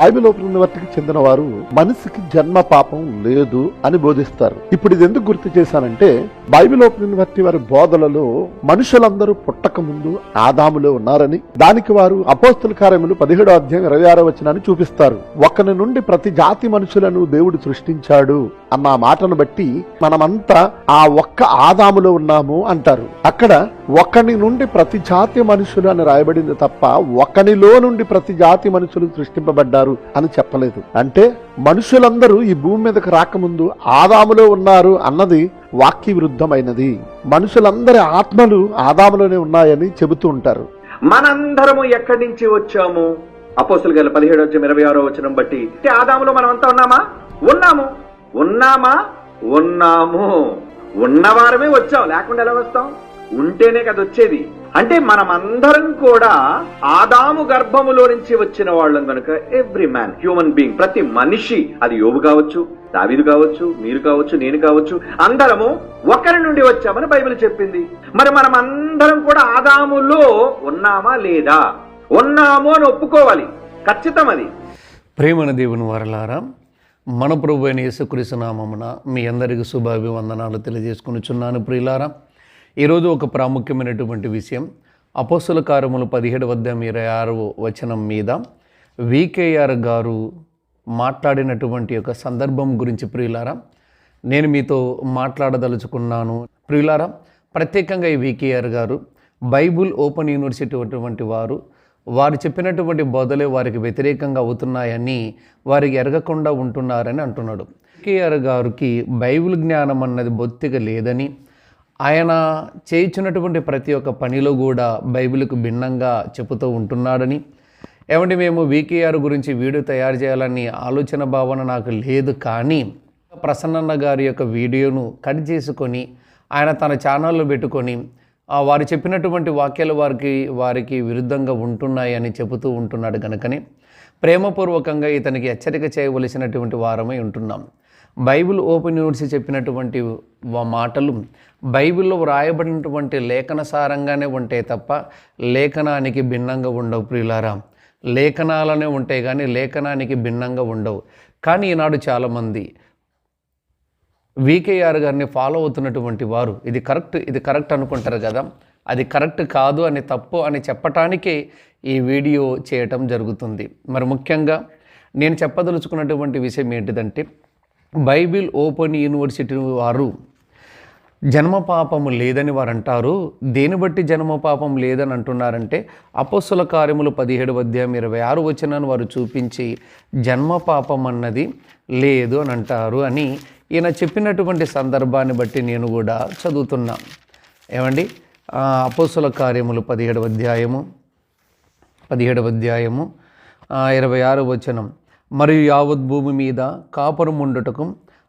Bible open యూనివర్సిటీకి చెందిన వారు మనిషికి జన్మ పాపం లేదు అని బోధిస్తారు. ఇప్పుడు ఇది ఎందుకు గుర్తు చేశానంటే, బైబిల్ ఓపెన్ యూనివర్సిటీ వారి బోధనలో మనుషులందరూ పుట్టక ముందు ఆదాములో ఉన్నారని, దానికి వారు అపోస్తుల కార్యములు 17వ అధ్యాయం 26వ వచనాన్ని చూపిస్తారు. ఒకని నుండి ప్రతి జాతి మనుషులను దేవుడు సృష్టించాడు అన్న మాటను బట్టి మనమంతా ఆ ఒక్క ఆదాములో ఉన్నాము అంటారు. అక్కడ ఒకని నుండి ప్రతి జాతి మనుషులు అని రాయబడింది తప్ప ఒకనిలో నుండి ప్రతి జాతి మనుషులు సృష్టింపబడ్డారు అని చెప్పలేదు. అంటే మనుషులందరూ ఈ భూమి మీదకి రాకముందు ఆదాములో ఉన్నారు అన్నది వాక్య విరుద్ధమైనది. మనుషులందరి ఆత్మలు ఆదాములోనే ఉన్నాయని చెబుతూ ఉంటారు. మనందరము ఎక్కడి నుంచి వచ్చాము? అపోస్తుల కార్యాలు 17వ అధ్యాయం 26వ వచనం బట్టి ఆదాములో మనం అంతా ఉన్నామా? ఉన్నవారమే వచ్చాం, లేకుండా ఎలా వస్తాం? ఉంటేనే కదా వచ్చేది. అంటే మనమందరం కూడా ఆదాము గర్భములో నుంచి వచ్చిన వాళ్ళం కనుక ఎవ్రీ మ్యాన్, హ్యూమన్ బీయింగ్, ప్రతి మనిషి, అది యోబు కావచ్చు, దావీదు కావచ్చు, మీరు కావచ్చు, నేను కావచ్చు, అందరము ఒకరి నుండి వచ్చామని బైబిల్ చెప్పింది. మరి మనం అందరం కూడా ఆదాములో ఉన్నామా లేదా? ఉన్నాము అని ఒప్పుకోవాలి, ఖచ్చితం అది. ప్రేమన దేవుని వారలారా, మన ప్రభు అయిన యేసుక్రీస్తు నామమున మీ అందరికీ శుభాభివందనాలు తెలియజేసుకొనుచున్నాను. ప్రియులారా, ఈరోజు ఒక ప్రాముఖ్యమైనటువంటి విషయం, అపోస్తుల కార్యములు 17వ అధ్యాయం 26వ వచనం మీద వికేఆర్ గారు మాట్లాడినటువంటి ఒక సందర్భం గురించి ప్రియులారా నేను మీతో మాట్లాడదలుచుకున్నాను. ప్రియులారా, ప్రత్యేకంగా ఈ వికేఆర్ గారు బైబుల్ ఓపెన్ యూనివర్సిటీ అటువంటి వారు చెప్పినటువంటి బోధలే వారికి వ్యతిరేకంగా అవుతున్నాయని, వారికి ఎరగకుండా ఉంటున్నారని అంటున్నాడు. వికేఆర్ గారికి బైబిల్ జ్ఞానం అన్నది బొత్తిగా లేదని, ఆయన చేయించినటువంటి ప్రతి ఒక్క పనిలో కూడా బైబిల్కు భిన్నంగా చెబుతూ ఉంటున్నాడని, ఏమంటే మేము వికేఆర్ గురించి వీడియో తయారు చేయాలని ఆలోచన భావన నాకు లేదు, కానీ ప్రసన్నన్న గారి యొక్క వీడియోను కట్ చేసుకొని ఆయన తన ఛానల్లో పెట్టుకొని వారు చెప్పినటువంటి వాక్యాలు వారికి విరుద్ధంగా ఉంటున్నాయని చెబుతూ ఉంటున్నాడు. కనుకనే ప్రేమపూర్వకంగా ఇతనికి హెచ్చరిక చేయవలసినటువంటి వారమై ఉంటున్నాం. బైబిల్ ఓపెన్ యూనివర్సిటీ చెప్పినటువంటి మాటలు బైబిల్లో వ్రాయబడినటువంటి లేఖన సారంగానే ఉంటాయి తప్ప లేఖనానికి భిన్నంగా ఉండవు. ప్రియులారా, లేఖనాలనే ఉంటాయి కానీ లేఖనానికి భిన్నంగా ఉండవు. కానీ ఈనాడు చాలామంది వికేఆర్ గారిని ఫాలో అవుతున్నటువంటి వారు ఇది కరెక్ట్ అనుకుంటారు కదా, అది కరెక్ట్ కాదు అని, తప్పు అని చెప్పటానికే ఈ వీడియో చేయటం జరుగుతుంది. మరి ముఖ్యంగా నేను చెప్పదలుచుకున్నటువంటి విషయం ఏంటిదంటే, బైబిల్ ఓపెన్ యూనివర్సిటీ వారు జన్మ పాపము లేదని వారు అంటారు. దేని బట్టి జన్మ పాపం లేదని అంటున్నారంటే, అపోస్తుల కార్యములు 17వ అధ్యాయం 26వ వచనాన్ని వారు చూపించి జన్మ పాపం అన్నది లేదు అని అంటారు అని ఈయన చెప్పినటువంటి సందర్భాన్ని బట్టి నేను కూడా చదువుతున్నా. ఏమండి, అపోస్తుల కార్యములు 17వ అధ్యాయము 26వ వచనం, మరియు యావత్ భూమి మీద కాపురం ఉండుటకు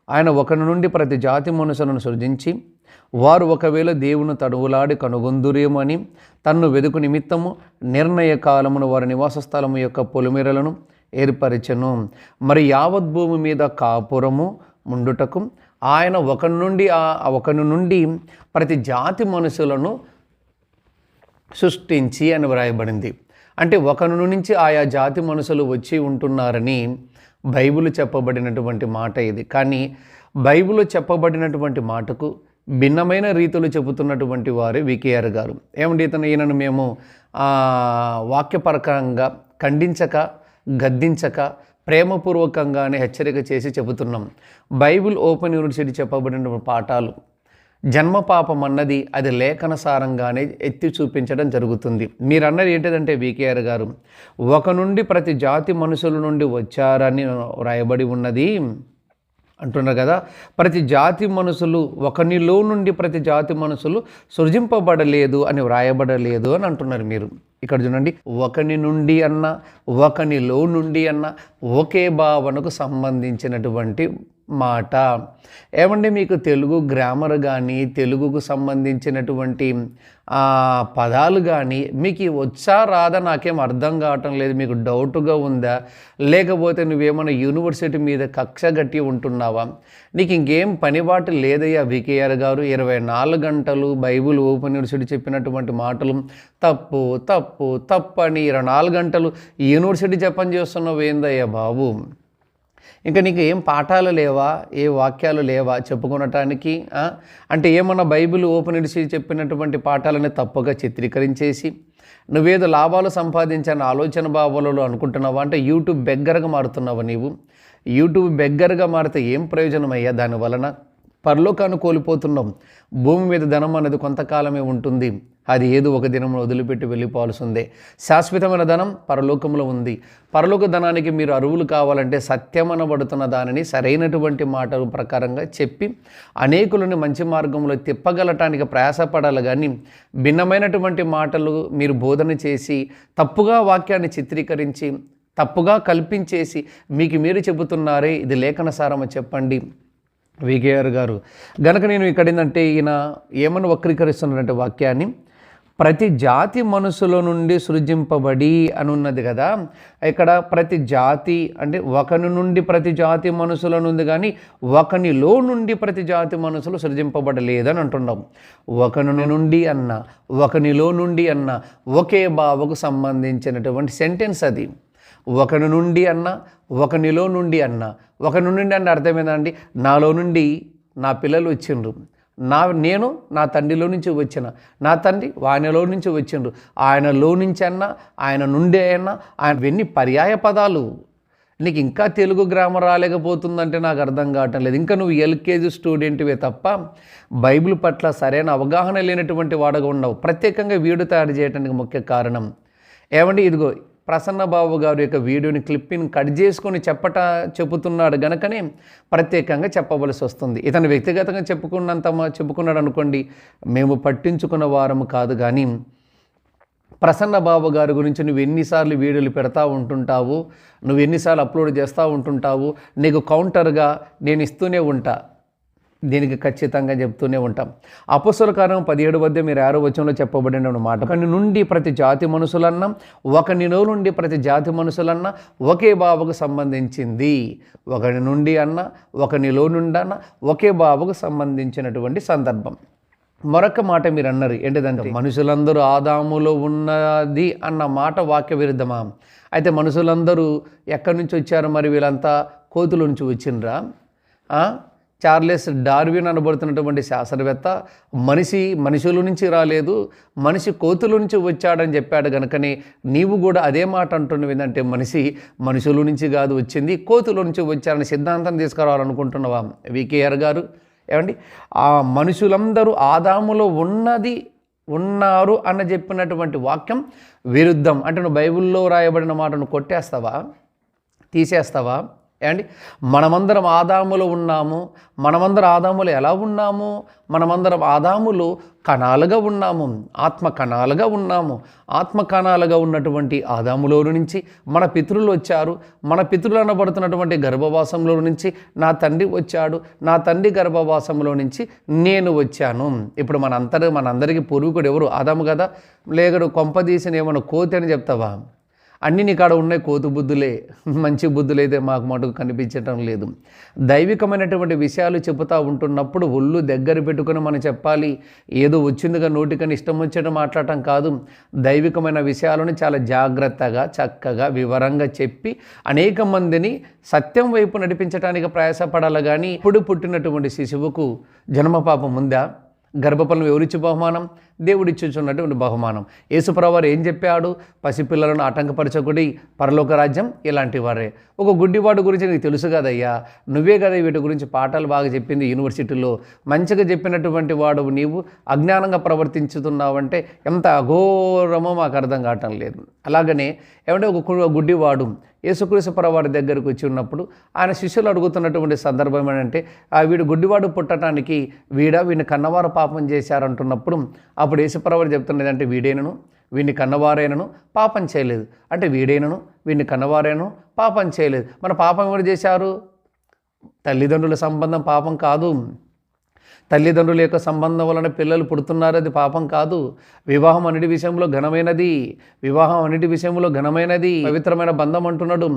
ఆయన ఒకరి నుండి ప్రతి జాతి మనుషులను సృజించి, వారు ఒకవేళ దేవుని తడువులాడి కనుగొందురేమని తన్ను వెదుకు నిమిత్తము నిర్ణయ కాలమును వారి నివాస స్థలము యొక్క పొలిమేరలను ఏర్పరచెను. మరి యావత్ భూమి మీద కాపురము ఉండుటకు ఆయన ఒకరి నుండి ప్రతి జాతి మనుషులను సృష్టించి అని వ్రాయబడింది. అంటే ఒకరి నుంచి ఆయా జాతి మనుషులు వచ్చి ఉంటున్నారని బైబిల్ చెప్పబడినటువంటి మాట ఇది. కానీ బైబిల్లో చెప్పబడినటువంటి మాటకు భిన్నమైన రీతిలో చెబుతున్నటువంటి వారే వికేఆర్ గారు. ఏమంటే ఈయనను మేము వాక్యపరకంగా ఖండించక, గద్దించక, ప్రేమపూర్వకంగానే హెచ్చరిక చేసి చెబుతున్నాం. బైబిల్ ఓపెన్ యూనివర్సిటీ చెప్పబడిన పాఠాలు జన్మ పాపం అన్నది అది లేఖన సారంగానే ఎత్తి చూపించడం జరుగుతుంది. మీరు అన్నది ఏంటిదంటే, వికేఆర్ గారు ఒక నుండి ప్రతి జాతి మనుషుల నుండి వచ్చారని రాయబడి ఉన్నది అంటున్నారు కదా. ప్రతి జాతి మనుషులు, ఒకనిలో నుండి ప్రతి జాతి మనుషులు సృజింపబడలేదు అని వ్రాయబడలేదు అని అంటున్నారు మీరు. ఇక్కడ చూడండి, ఒకని నుండి అన్న, ఒకనిలో నుండి అన్న ఒకే భావనకు సంబంధించినటువంటి మాట. ఏమండి మీకు తెలుగు గ్రామర్ కానీ తెలుగుకు సంబంధించినటువంటి పదాలు కానీ మీకు వచ్చా రాదా నాకేం అర్థం కావటం లేదు, మీకు డౌట్గా ఉందా, లేకపోతే నువ్వేమైనా యూనివర్సిటీ మీద కక్ష గట్టి ఉంటున్నావా, నీకు ఇంకేం పనిబాటు లేదయ్యా వికేఆర్ గారు 24 గంటలు బైబిల్ ఓపెన్ యూనివర్సిటీ చెప్పినటువంటి మాటలు తప్పు తప్పు తప్పు అని 24 గంటలు యూనివర్సిటీ జపం చేస్తున్నావు ఏందయ్యా బాబు, ఇంకా నీకు ఏం పాఠాలు లేవా, ఏ వాక్యాలు లేవా చెప్పుకునటానికి? అంటే ఏమన్నా బైబిల్ ఓపెన్ చేసి చెప్పినటువంటి పాఠాలని తప్పుగా చిత్రీకరించేసి నువ్వేదో లాభాలు సంపాదించాలని ఆలోచన భావాలలో అనుకుంటున్నావా? అంటే యూట్యూబ్ బెగ్గరగా మారుతున్నావా నీవు? యూట్యూబ్ బెగ్గరగా మారితే ఏం ప్రయోజనం అయ్యా దానివలన? పరలోకాన్ని కోల్పోతున్నాం. భూమి మీద ధనం అనేది కొంతకాలమే ఉంటుంది, అది ఏదో ఒక దినం వదిలిపెట్టి వెళ్ళిపోవాల్సిందే. శాశ్వతమైన ధనం పరలోకంలో ఉంది. పరలోక ధనానికి మీరు అరువులు కావాలంటే సత్యమనబడుతున్న దానిని సరైనటువంటి మాటల ప్రకారంగా చెప్పి అనేకులను మంచి మార్గంలో తిప్పగలటానికి ప్రయాసపడాలి. కానీ భిన్నమైనటువంటి మాటలు మీరు బోధన చేసి తప్పుగా వాక్యాన్ని చిత్రీకరించి తప్పుగా కల్పించేసి మీకు మీరు చెబుతున్నారే, ఇది లేఖన సారమ చెప్పండి వికేఆర్ గారు. గనక నేను ఇక్కడ ఏంటంటే ఈయన ఏమని వక్రీకరిస్తున్నారంటే వాక్యాన్ని, ప్రతి జాతి మనుషుల నుండి సృజింపబడి అని ఉన్నది కదా, ఇక్కడ ప్రతి జాతి అంటే ఒకని నుండి ప్రతి జాతి మనుషుల నుండి కానీ ఒకనిలో నుండి ప్రతి జాతి మనుషులు సృజింపబడలేదని అంటున్నాం. ఒకని నుండి అన్న ఒకనిలో నుండి అన్న ఒకే బావకు సంబంధించినటువంటి సెంటెన్స్ అది. ఒకని నుండి అన్న ఒకనిలో నుండి అన్న ఒకని నుండి అంటే అర్థం ఏంటండి, నాలో నుండి నా పిల్లలు వచ్చిండ్రు, నేను నా తండ్రిలో నుంచి వచ్చిన, నా తండ్రి ఆయనలో నుంచి వచ్చిండ్రు, ఆయనలో నుంచి అన్నా ఆయన నుండి అయినా ఆయన ఎన్ని పర్యాయ పదాలు. నీకు ఇంకా తెలుగు గ్రామర్ రాలేకపోతుందంటే నాకు అర్థం కావటం లేదు. ఇంకా నువ్వు ఎల్కేజీ స్టూడెంట్వే తప్ప బైబిల్ పట్ల సరైన అవగాహన లేనటువంటి వాడుగా ఉండవు. ప్రత్యేకంగా వీడియో తయారు చేయడానికి ముఖ్య కారణం ఏమండి, ఇదిగో ప్రసన్నబాబు గారు యొక్క వీడియోని క్లిప్పింగ్ కట్ చేసుకొని చెబుతున్నాడు గనకనే ప్రత్యేకంగా చెప్పవలసి వస్తుంది. ఇతను వ్యక్తిగతంగా చెప్పుకున్నాడు అనుకోండి, మేము పట్టించుకున్న వారము కాదు. కానీ ప్రసన్నబాబు గారి గురించి నువ్వు ఎన్నిసార్లు వీడియోలు పెడతా ఉంటుంటావు, నువ్వు ఎన్నిసార్లు అప్లోడ్ చేస్తూ ఉంటుంటావు, నీకు కౌంటర్గా నేను ఇస్తూనే ఉంటా, దీనికి ఖచ్చితంగా చెప్తూనే ఉంటాం. అపొస్తలుల కార్యం 17 మీరు 6వ వచనంలో చెప్పబడిన మాట, ఒకని నుండి ప్రతి జాతి మనుషులన్నా ఒకనిలో నుండి ప్రతి జాతి మనుషులన్నా ఒకే బావకు సంబంధించింది. ఒకని నుండి అన్న ఒకనిలో నుండి అన్న ఒకే బావకు సంబంధించినటువంటి సందర్భం. మరొక మాట మీరు అన్నారు ఏంటిదంటే, మనుషులందరూ ఆదాములో ఉన్నది అన్న మాట వాక్య విరుద్ధమా? అయితే మనుషులందరూ ఎక్కడి నుంచి వచ్చారు మరి? వీళ్ళంతా కోతుల నుంచి వచ్చిండ్రా? చార్లెస్ డార్విన్ అనబడుతున్నటువంటి శాస్త్రవేత్త మనుషుల నుంచి రాలేదు, మనిషి కోతుల నుంచి వచ్చాడని చెప్పాడు. కనుకనే నీవు కూడా అదే మాట అంటున్నావు ఏంటంటే, మనుషుల నుంచి కాదు వచ్చింది, కోతుల నుంచి వచ్చారని సిద్ధాంతం తీసుకురావాలనుకుంటున్నావా వికేఆర్ గారు? ఏమండి, ఆ మనుషులందరూ ఆదాములో ఉన్నారు అన్న చెప్పినటువంటి వాక్యం విరుద్ధం. అంటే నువ్వు బైబిల్లో రాయబడిన మాటను కొట్టేస్తావా, తీసేస్తావా? ఏమండి, మనమందరం ఆదాములో ఉన్నాము. మనమందరం ఆదాములో ఎలా ఉన్నాము? మనమందరం ఆదాములో కణాలుగా ఉన్నాము, ఆత్మ కణాలుగా ఉన్నాము. ఆత్మ కణాలుగా ఉన్నటువంటి ఆదాములో నుంచి మన పితరులు వచ్చారు. మన పితరులు అనబడుతున్నటువంటి గర్భవాసంలో నుంచి నా తండ్రి వచ్చాడు, నా తండ్రి గర్భవాసంలో నుంచి నేను వచ్చాను. ఇప్పుడు మనందరికీ పూర్వీకుడు ఎవరు? ఆదాము కదా. లేకడు కొంపదీసిన ఏమన్నా కోతి అని చెప్తావా? అన్నీ నీ కాడ ఉన్నాయి కోతు బుద్ధులే, మంచి బుద్ధులైతే మాకు మటుకు కనిపించటం లేదు. దైవికమైనటువంటి విషయాలు చెబుతూ ఉంటున్నప్పుడు ఒళ్ళు దగ్గర పెట్టుకుని మనం చెప్పాలి. ఏదో వచ్చిందిగా నోటికని ఇష్టం వచ్చేట మాట్లాడటం కాదు. దైవికమైన విషయాలను చాలా జాగ్రత్తగా చక్కగా వివరంగా చెప్పి అనేక మందిని సత్యం వైపు నడిపించడానికి ప్రయాసపడాలి. కానీ ఇప్పుడు పుట్టినటువంటి శిశువుకు జన్మపాపం ఉందా? గర్భఫలం ఎవరిచ్చి బహుమానం? దేవుడిచ్చుచున్నటువంటి బహుమానం. యేసుప్రభువారు ఏం చెప్పాడు? పసిపిల్లలను ఆటంకపరచకుడి, పరలోక రాజ్యం ఇలాంటి వారే. ఒక గుడ్డివాడు గురించి నీకు తెలుసు కదయ్యా, నువ్వే కదా వీటి గురించి పాఠాలు బాగా చెప్పింది యూనివర్సిటీలో. మంచిగా చెప్పినటువంటి వాడు నీవు అజ్ఞానంగా ప్రవర్తించుతున్నావంటే ఎంత అఘోరమో మాకు అర్థం కావటం లేదు. అలాగనే ఏమంటే ఒక గుడ్డివాడు యేసుక్రీస్తు ప్రభువారి దగ్గరకు వచ్చి ఉన్నప్పుడు ఆయన శిష్యులు అడుగుతున్నటువంటి సందర్భం ఏంటంటే, వీడు గుడ్డివాడు పుట్టడానికి వీడిని కన్నవారు పాపం చేశారంటున్నప్పుడు అప్పుడు యేసుప్రభువారు చెప్తున్నది అంటే, వీడిని కన్నవారైనను పాపం చేయలేదు. అంటే వీడిని కన్నవారైనను పాపం చేయలేదు. మన పాపం ఎవరు చేశారు? తల్లిదండ్రుల సంబంధం పాపం కాదు. తల్లిదండ్రుల యొక్క సంబంధం వలన పిల్లలు పుడుతున్నారు, అది పాపం కాదు. వివాహం అన్నిటి విషయంలో ఘనమైనది. వివాహం అన్నిటి విషయంలో ఘనమైనది. పవిత్రమైన బంధం అంటున్నాడు.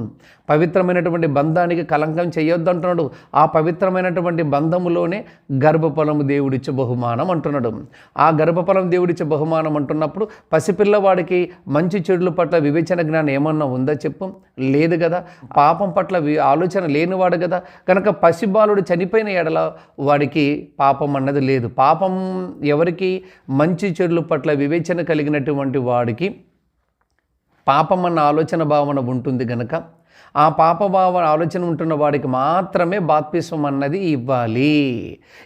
పవిత్రమైనటువంటి బంధానికి కలంకం చేయొద్దు అంటున్నాడు. ఆ పవిత్రమైనటువంటి బంధములోనే గర్భఫలము దేవుడిచ్చే బహుమానం అంటున్నాడు. ఆ గర్భఫలం దేవుడిచ్చే బహుమానం అంటున్నప్పుడు పసిపిల్లవాడికి మంచి చెడుల పట్ల వివేచన జ్ఞానం ఏమన్నా ఉందా చెప్పు? లేదు కదా. పాపం పట్ల ఆలోచన లేనివాడు కదా. కనుక పసిబాలుడు చనిపోయిన ఎడల వాడికి పాపం అన్నది లేదు. పాపం ఎవరికి? మంచి చెడుల పట్ల వివేచన కలిగినటువంటి వాడికి పాపం అన్న ఆలోచన భావన ఉంటుంది గనక ఆ పాపభావ ఆలోచన ఉంటున్న వాడికి మాత్రమే బాప్తిస్మం అన్నది ఇవ్వాలి.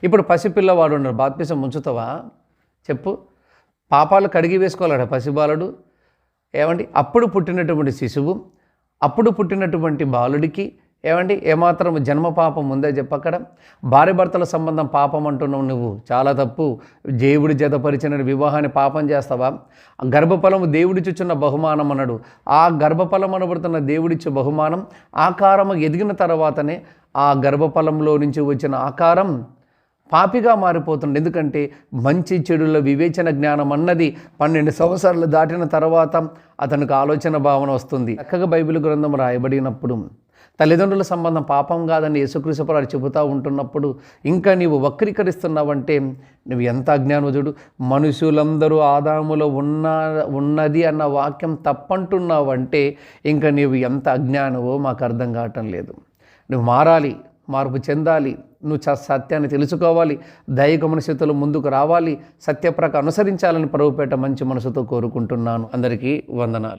ఇప్పుడు పసిపిల్లవాడు ఉన్నాడు, బాప్తిస్మం ఉంచుతావా చెప్పు? పాపాలు కడిగి వేసుకోవాలట పసిబాలుడు. ఏమండి? అప్పుడు పుట్టినటువంటి శిశువు, అప్పుడు పుట్టినటువంటి బాలుడికి ఏమండి ఏమాత్రం జన్మ పాపం ఉందా చెప్పక్కడ? భార్య భర్తల సంబంధం పాపం అంటున్నావు నువ్వు, చాలా తప్పు. దేవుడి జతపరిచిన వివాహాన్ని పాపం చేస్తావా? గర్భఫలము దేవుడిచ్చుచున్న బహుమానం అన్నాడు. ఆ గర్భఫలం అనబడుతున్న దేవుడిచ్చే బహుమానం ఆకారము ఎదిగిన తర్వాతనే ఆ గర్భఫలంలో నుంచి వచ్చిన ఆకారం పాపిగా మారిపోతుంది. ఎందుకంటే మంచి చెడుల వివేచన జ్ఞానం అన్నది 12 సంవత్సరాలు దాటిన తర్వాత అతనికి ఆలోచన భావన వస్తుంది. చక్కగా బైబిల్ గ్రంథం రాయబడినప్పుడు తల్లిదండ్రుల సంబంధం పాపం కాదని యేసుక్రీస్తు ప్రభువు చెబుతూ ఉంటున్నప్పుడు ఇంకా నీవు వక్రీకరిస్తున్నావంటే నువ్వు ఎంత అజ్ఞానుడు. మనుషులందరూ ఆదాములో ఉన్నది అన్న వాక్యం తప్పంటున్నావంటే ఇంకా నీవు ఎంత అజ్ఞానవో మాకు అర్థం కావటం లేదు. నువ్వు మారాలి, మార్పు చెందాలి, నువ్వు సత్యాన్ని తెలుసుకోవాలి, దైవిక మనసుతో ముందుకు రావాలి, సత్యప్రక అనుసరించాలని ప్రభుపేట మంచి మనసుతో కోరుకుంటున్నాను. అందరికీ వందనాలు.